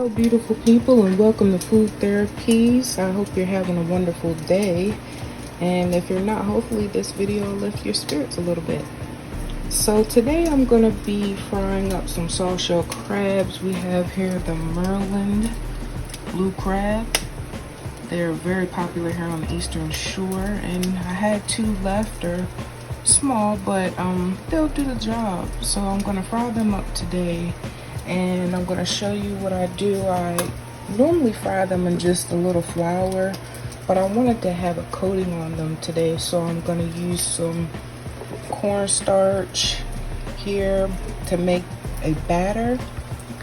Hello beautiful people, and welcome to Food Therapies. I hope you're having a wonderful day, and if you're not, hopefully this video will lift your spirits a little bit. So today I'm going to be frying up some soft shell crabs. We have here the Merland blue crab. They're very popular here on the Eastern Shore, and I had two left. They're small, but they'll do the job. So I'm going to fry them up today, and I'm going to show you what I do. I normally fry them in just a little flour, but I wanted to have a coating on them today, so I'm going to use some cornstarch here to make a batter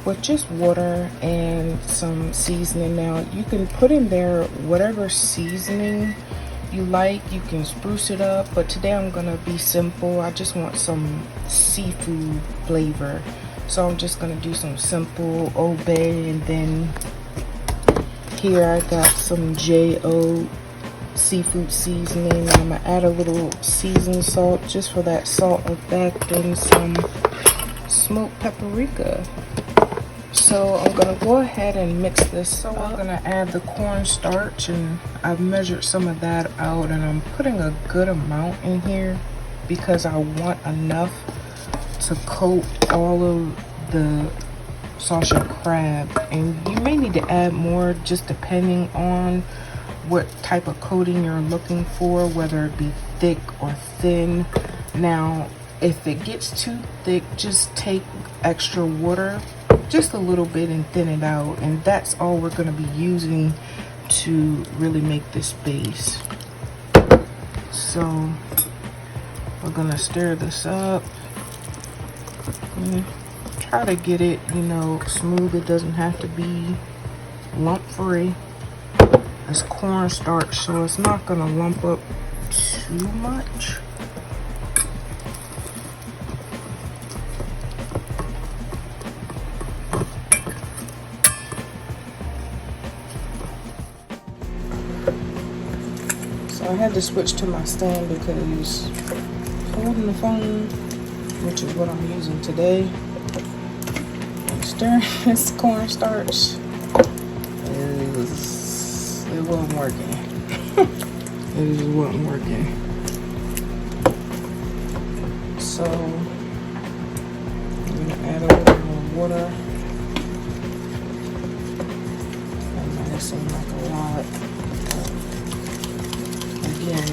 with just water and some seasoning. Now you can put in there whatever seasoning you like. You can spruce it up, but today I'm gonna be simple. I just want some seafood flavor, so I'm just gonna do some simple Old Bay. And then here I got some J.O. seafood seasoning. I'm gonna add a little seasoned salt just for that salt effect, and some smoked paprika. So I'm gonna go ahead and mix this. So I'm gonna add the cornstarch, and I've measured some of that out, and I'm putting a good amount in here because I want enough to coat all of the soft shell crab. And you may need to add more just depending on what type of coating you're looking for, whether it be thick or thin. Now if it gets too thick, just take extra water, just a little bit, and thin it out, and that's all we're going to be using to really make this base. So we're going to stir this up and try to get it, smooth. It doesn't have to be lump free. It's cornstarch, so it's not going to lump up too much. I had to switch to my stand because holding the phone, which is what I'm using today, stirring this cornstarch, it wasn't working. It just wasn't working. So I'm gonna add a little more water. That might seem like a lot. Again,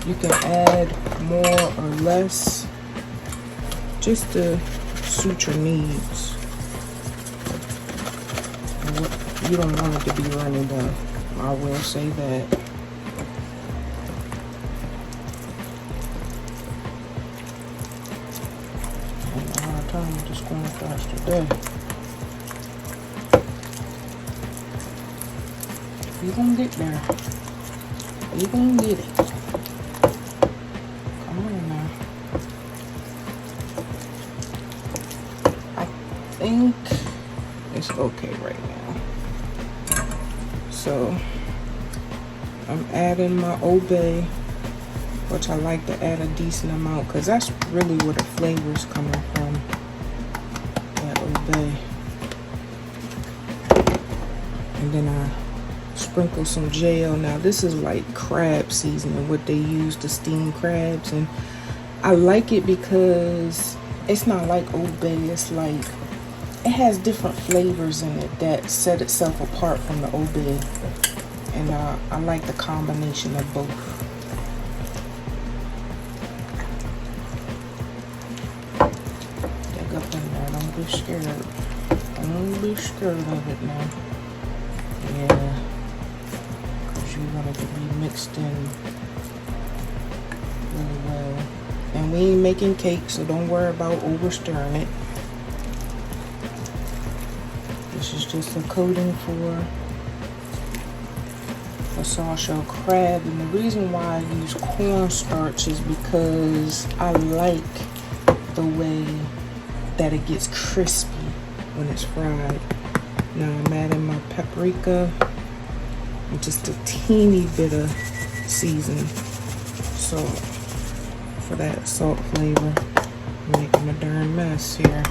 you can add more or less just to suit your needs. You don't want it to be running down, I will say that. I have a hard time with this cornstarch today. You're gonna get there. You're gonna get it. Come on now. I think it's okay right now. So I'm adding my Old Bay, which I like to add a decent amount because that's really where the flavor's coming from. That Old Bay. And then I sprinkle some J.O. Now this is like crab seasoning, what they use to steam crabs, and I like it because it's not like Old Bay. It's like it has different flavors in it that set itself apart from the Old Bay, and I like the combination of both. Dig up in there. Don't be scared. Don't be scared of it now. Yeah. You want it to be mixed in really well. And we ain't making cake, so don't worry about over stirring it. This is just a coating for the soft shell crab. And the reason why I use cornstarch is because I like the way that it gets crispy when it's fried. Now I'm adding my paprika. Just a teeny bit of seasoning, so for that salt flavor. I'm making a darn mess here.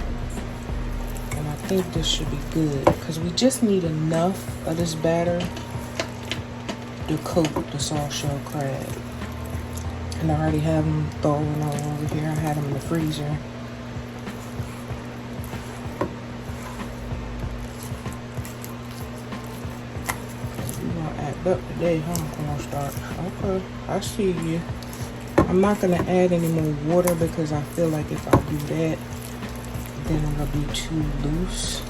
And I think this should be good because we just need enough of this batter to coat the soft shell crab. And I already have them thawing all over here. I had them in the freezer. You're gonna act up today, huh, cornstarch? Okay, I see you. I'm not gonna add any more water because I feel like if I do that, then it'll be too loose.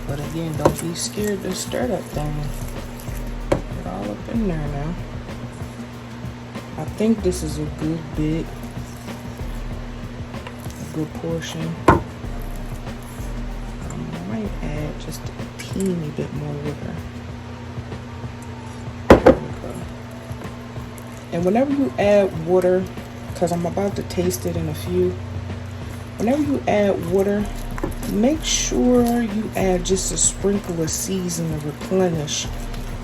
But again, don't be scared to stir that thing. Get all up in there now. I think this is a good bit, a good portion. I might add just a teeny bit more water. There we go. And whenever you add water, because I'm about to taste it in a few, whenever you add water, make sure you add just a sprinkle of seasoning to replenish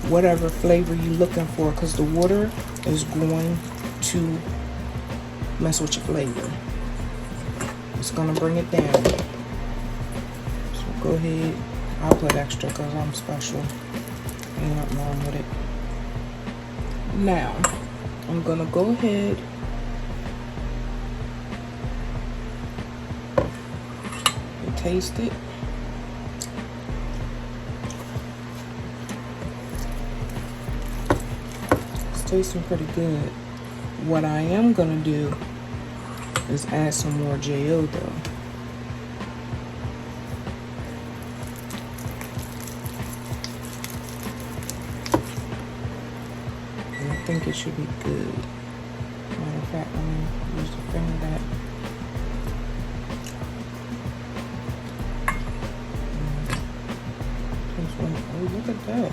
whatever flavor you're looking for, because the water is going to mess with your flavor. It's gonna bring it down. So go ahead. I'll put extra because I'm special. Ain't nothing wrong with it. Now, I'm gonna go ahead and taste it. It's tasting pretty good. What I am gonna do is add some more JO though. And I think it should be good. Matter of fact, I'm gonna use the finger that. Oh, look at that.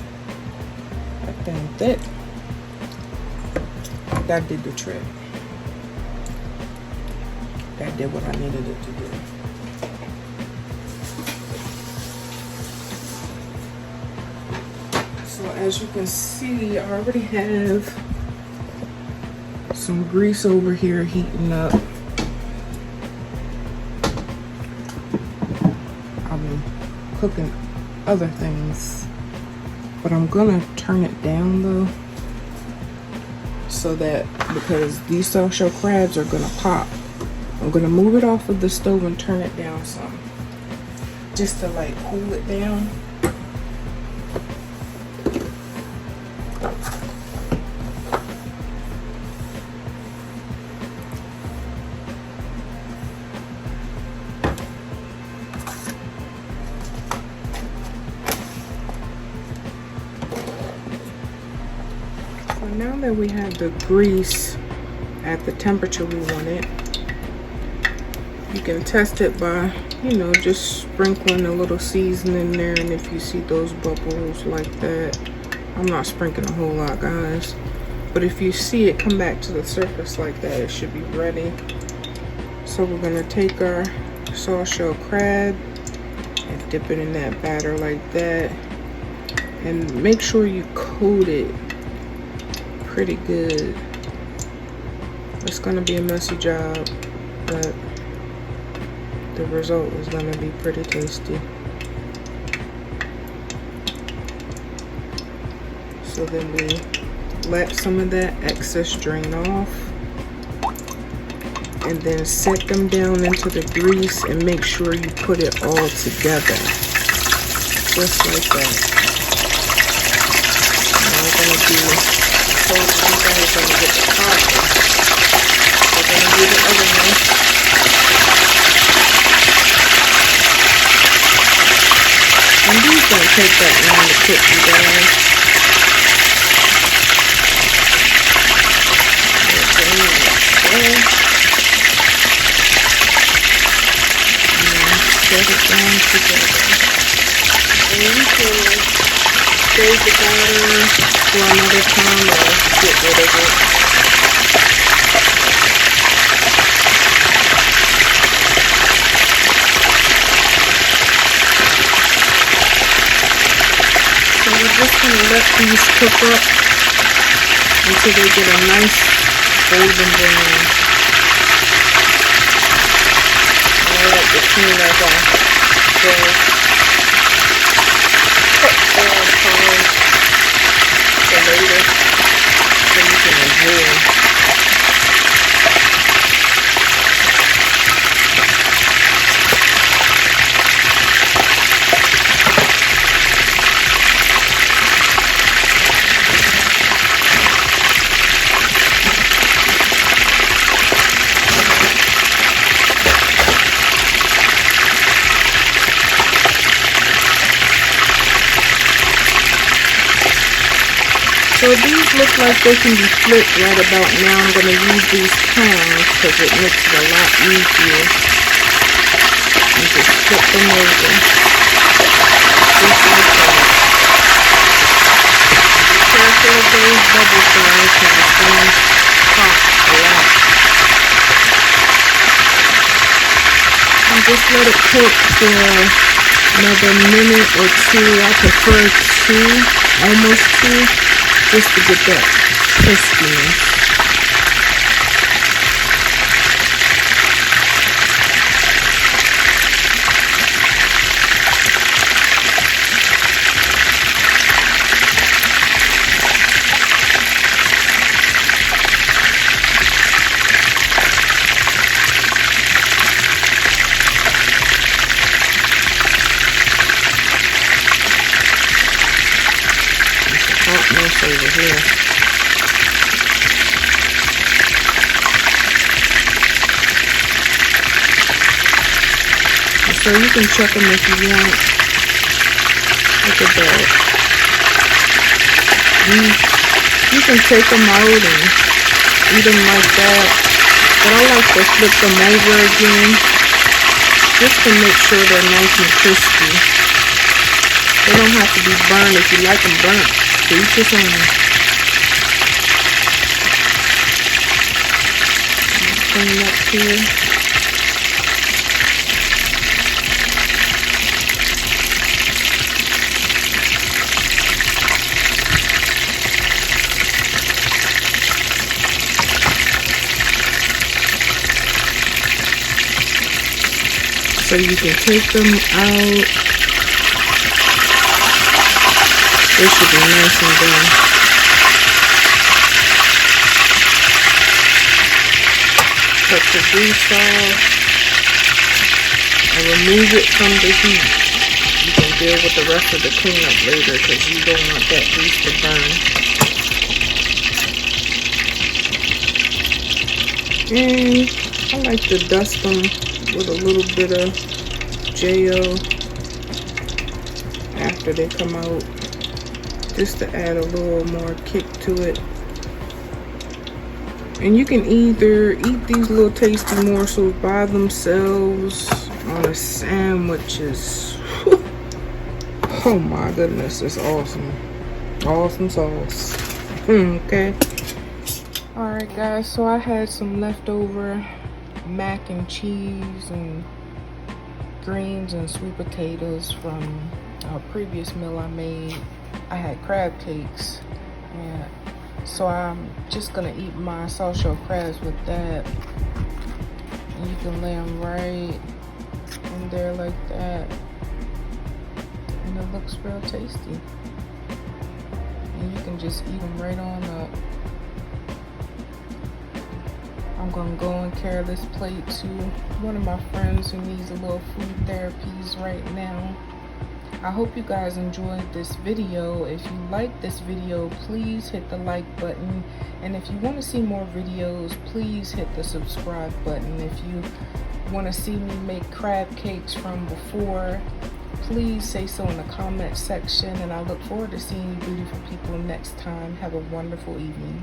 That thing thick. That did the trick. That did what I needed it to do. So as you can see, I already have some grease over here heating up. I've been cooking other things, but I'm gonna turn it down though, so that, because these soft shell crabs are gonna pop, I'm gonna move it off of the stove and turn it down some, just to like cool it down. So now that we have the grease at the temperature we want it, you can test it by, you know, just sprinkling a little seasoning there. And if you see those bubbles like that, I'm not sprinkling a whole lot, guys, but if you see it come back to the surface like that, it should be ready. So we're gonna take our soft shell crab and dip it in that batter like that, and make sure you coat it pretty good. It's gonna be a messy job, but the result is gonna be pretty tasty. So then we let some of that excess drain off, and then set them down into the grease and make sure you put it all together, just like that. Now we're gonna do, so one thing is gonna get the top. We're gonna do the other one. And these don't take that long to cook, you guys. Set it down together. And you can save the batter for another time or get rid of it. So we're just going to let these cook up until they get a nice golden brown. I like the clean up off. cut down time for later so you can enjoy. So these look like they can be flipped right about now. I'm going to use these tongs because it makes it a lot easier. And just flip them over. Just like that. Be careful of those bubble guys because it's going to pop a lot. And just let it cook for another minute or two. I prefer 2, almost 2. Just to get that crispiness. Hotness over here. So you can check them if you want. Look at that. You can take them out and eat them like that. But I like to flip them over again just to make sure they're nice and crispy. They don't have to be burned if you like them burnt. To each his own. Let's clean up here. So you can take them out. They should be nice and done. Cut the grease off and remove it from the heat. You can deal with the rest of the cleanup later because you don't want that grease to burn. And I like to dust them with a little bit of J.O. after they come out, just to add a little more kick to it. And you can either eat these little tasty morsels by themselves on a sandwiches. Oh my goodness, it's awesome. Awesome sauce. Okay. Alright guys, so I had some leftover mac and cheese and greens and sweet potatoes from a previous meal I made. I had crab cakes, and so I'm just gonna eat my soft shell crabs with that. And you can lay them right in there like that, and it looks real tasty. And you can just eat them right on up. I'm gonna go and carry this plate to one of my friends who needs a little food therapies right now. I hope you guys enjoyed this video. If you like this video, please hit the like button. And if you want to see more videos, please hit the subscribe button. If you want to see me make crab cakes from before, please say so in the comment section. And I look forward to seeing you beautiful people next time. Have a wonderful evening.